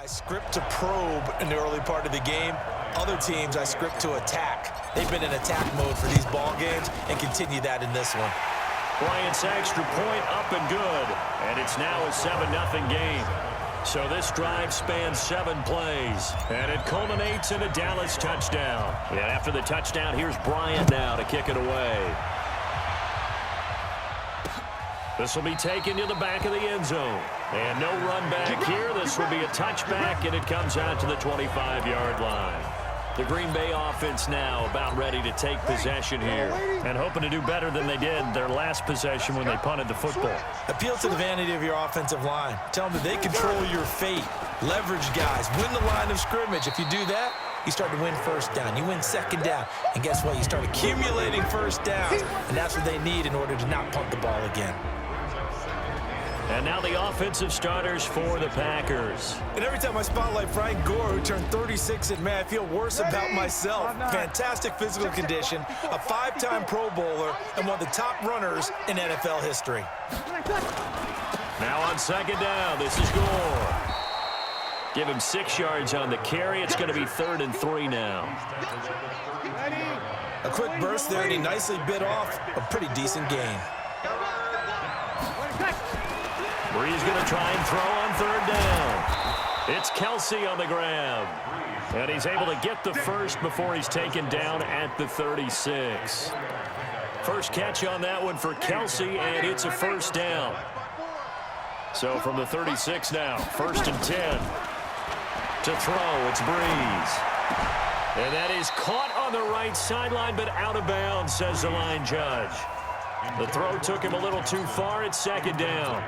I script to probe in the early part of the game. Other teams, I script to attack. They've been in attack mode for these ball games and continue that in this one. Bryant's extra point up and good. And it's now a 7-0 game. So this drive spans 7 plays. And it culminates in a Dallas touchdown. And after the touchdown, here's Bryant now to kick it away. This will be taken to the back of the end zone. And no run back here. This will be a touchback, and it comes out to the 25-yard line. The Green Bay offense now about ready to take possession here and hoping to do better than they did their last possession when they punted the football. Appeal to the vanity of your offensive line. Tell them that they control your fate. Leverage guys. Win the line of scrimmage. If you do that, you start to win first down. You win second down. And guess what? You start accumulating first downs. And that's what they need in order to not punt the ball again. And now the offensive starters for the Packers. And every time I spotlight Frank Gore, who turned 36 in May, I feel worse about myself. Fantastic physical condition, a 5-time Pro Bowler, and one of the top runners in NFL history. Now on second down, this is Gore. Give him 6 yards on the carry. It's going to be 3rd and 3 now. A quick burst there, and he nicely bit off a pretty decent gain. Bree's going to try and throw on 3rd down. It's Kelsey on the grab. And he's able to get the first before he's taken down at the 36. First catch on that one for Kelsey, and it's a first down. So from the 36 now, 1st and 10. To throw, it's Breeze. And that is caught on the right sideline, but out of bounds, says the line judge. The throw took him a little too far. It's 2nd down.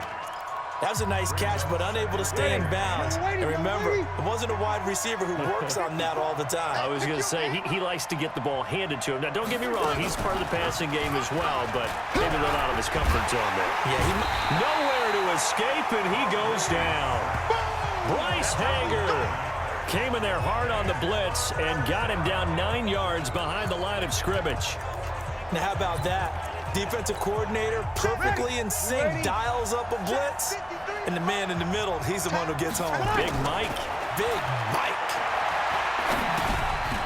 That was a nice catch, but unable to stay in bounds. And remember, it wasn't a wide receiver who works on that all the time. I was going to say, he likes to get the ball handed to him. Now, don't get me wrong, he's part of the passing game as well, but maybe a little out of his comfort zone there. Yeah, nowhere to escape, and he goes down. Bryce Hager came in there hard on the blitz and got him down 9 yards behind the line of scrimmage. Now, how about that? Defensive coordinator perfectly in sync, dials up a blitz, and the man in the middle, he's the one who gets home. Big Mike. Big Mike.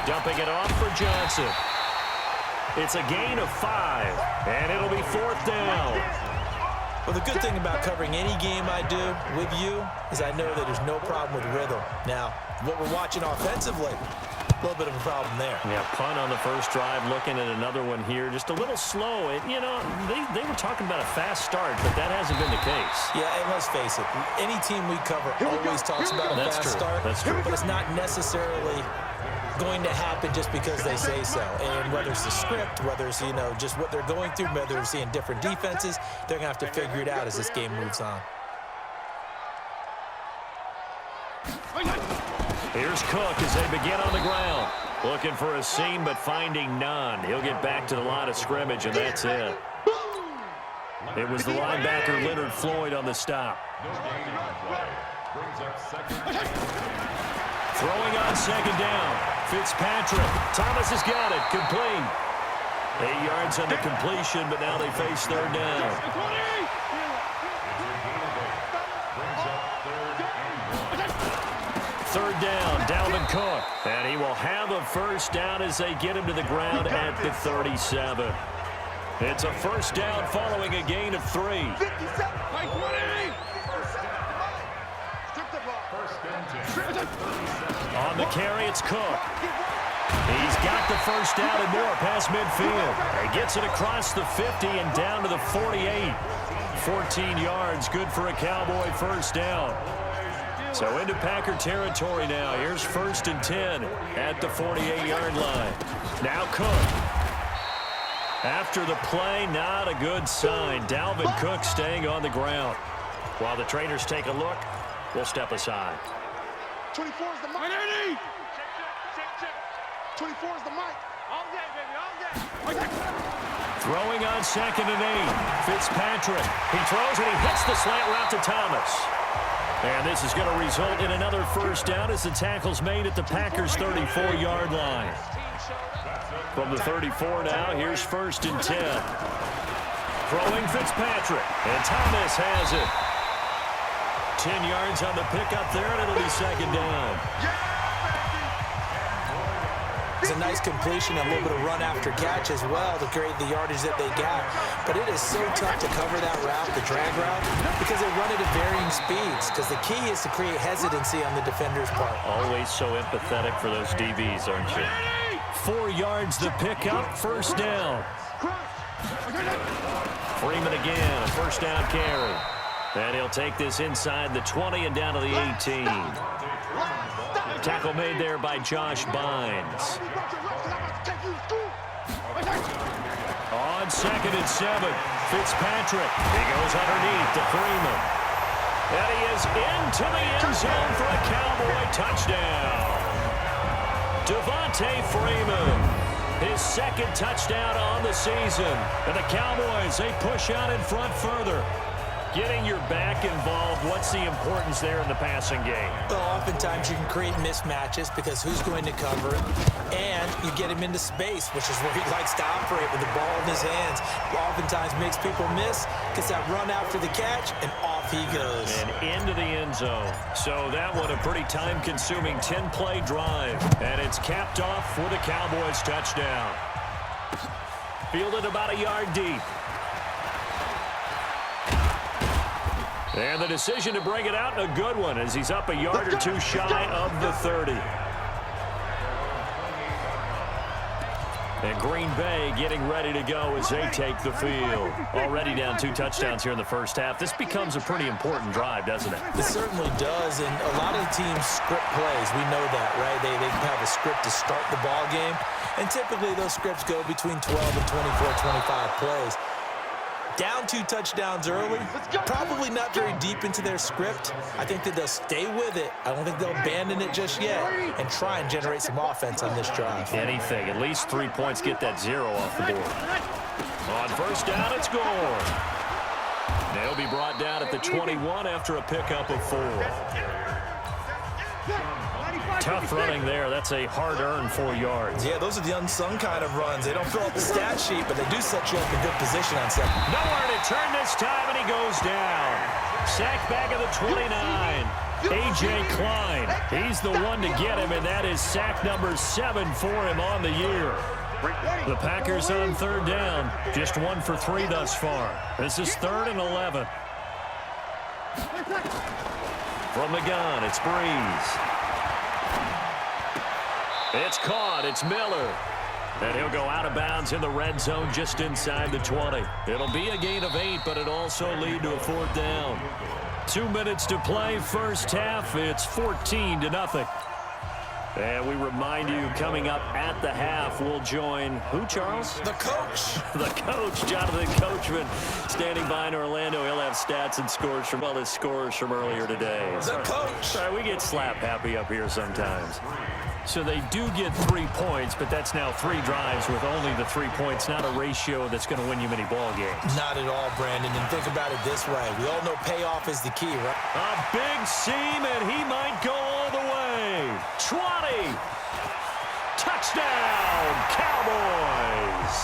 Dumping it off for Johnson. It's a gain of 5, and it'll be 4th down. Well, the good thing about covering any game I do with you is I know that there's no problem with rhythm. Now, what we're watching offensively, a little bit of a problem there. Yeah, punt on the first drive, looking at another one here. Just a little slow. You know, they were talking about a fast start, but that hasn't been the case. Yeah, and let's face it, any team we cover always talks about a fast start. That's true. But it's not necessarily going to happen just because they say so. And whether it's the script, whether it's, you know, just what they're going through, whether they're seeing different defenses, they're going to have to figure it out as this game moves on. Here's Cook as they begin on the ground. Looking for a seam, but finding none. He'll get back to the line of scrimmage, and that's it. It was the linebacker, Leonard Floyd, on the stop. Throwing on 2nd down. Fitzpatrick. Thomas has got it. Complete. 8 yards on the completion, but now they face 3rd down. 3rd down, Dalvin Cook. And he will have a first down as they get him to the ground at the 37. It's a first down following a gain of 3. On the carry, it's Cook. He's got the first down and more past midfield. He gets it across the 50 and down to the 48. 14 yards, good for a Cowboy first down. So into Packer territory now. Here's 1st and 10 at the 48-yard line. Now Cook. After the play, not a good sign. Dalvin Cook staying on the ground. While the trainers take a look, we'll step aside. 24 is the mic. 24 is the mic. All day, baby, all day. Throwing on 2nd and 8. Fitzpatrick. He throws and he hits the slant route to Thomas. And this is going to result in another first down as the tackle's made at the Packers' 34-yard line. From the 34 now, here's 1st and 10. Throwing Fitzpatrick. And Thomas has it. 10 yards on the pickup there, and it'll be second down. It's a nice completion, a little bit of run after catch as well to create the yardage that they got. But it is so tough to cover that route, the drag route, because they run it at varying speeds. Because the key is to create hesitancy on the defender's part. Always so empathetic for those DBs, aren't you? 4 yards the pickup, first down. Freeman again, a first down carry. And he'll take this inside the 20 and down to the 18. Tackle made there by Josh Bynes. On 2nd and 7, Fitzpatrick. He goes underneath to Freeman. And he is into the end zone for a Cowboy touchdown. Devontae Freeman, his 2nd touchdown on the season. And the Cowboys, they push out in front further. Getting your back involved, what's the importance there in the passing game? Well, oftentimes you can create mismatches because who's going to cover it, and you get him into space, which is where he likes to operate with the ball in his hands. Oftentimes makes people miss, gets that run after the catch, and off he goes. And into the end zone. So that one a pretty time-consuming 10-play drive, and it's capped off for the Cowboys touchdown. Fielded about a yard deep. And the decision to bring it out, a good one, as he's up a yard or two shy of the 30. And Green Bay getting ready to go as they take the field. Already down 2 touchdowns here in the first half. This becomes a pretty important drive, doesn't it? It certainly does, and a lot of the teams script plays. We know that, right? They have a script to start the ball game, and typically those scripts go between 12 and 24, 25 plays. Down 2 touchdowns early, probably not very deep into their script. I think that they'll stay with it. I don't think they'll abandon it just yet and try and generate some offense on this drive. Anything, at least 3 points, get that 0 off the board. On first down, it's Gore. They'll be brought down at the 21 after a pickup of 4. Tough running there. That's a hard-earned 4 yards. Yeah, those are the unsung kind of runs. They don't fill up the stat sheet, but they do set you up in good position on second. Nowhere to turn this time, and he goes down. Sacked back at the 29. A.J. Klein. He's the one to get him, and that is sack number 7 for him on the year. The Packers on 3rd down. Just 1 for 3 thus far. This is 3rd and 11. From the gun, it's Breeze. It's caught. It's Miller. And he'll go out of bounds in the red zone just inside the 20. It'll be a gain of 8, but it'll also lead to a 4th down. 2 minutes to play first half. It's 14-0. And we remind you, coming up at the half, we'll join who, Charles? The coach. The coach, Jonathan Coachman, standing by in Orlando. He'll have stats and scores from, well, his scores from earlier today. The coach. Sorry, we get slap happy up here sometimes. So they do get 3 points, but that's now 3 drives with only the 3 points, not a ratio that's going to win you many ball games. Not at all, Brandon. And think about it this way. We all know payoff is the key, right? A big seam, and he might go all the way. 20. Touchdown, Cowboys.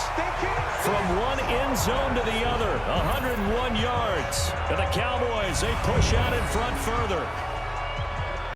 From one end zone to the other, 101 yards. And the Cowboys, they push out in front further.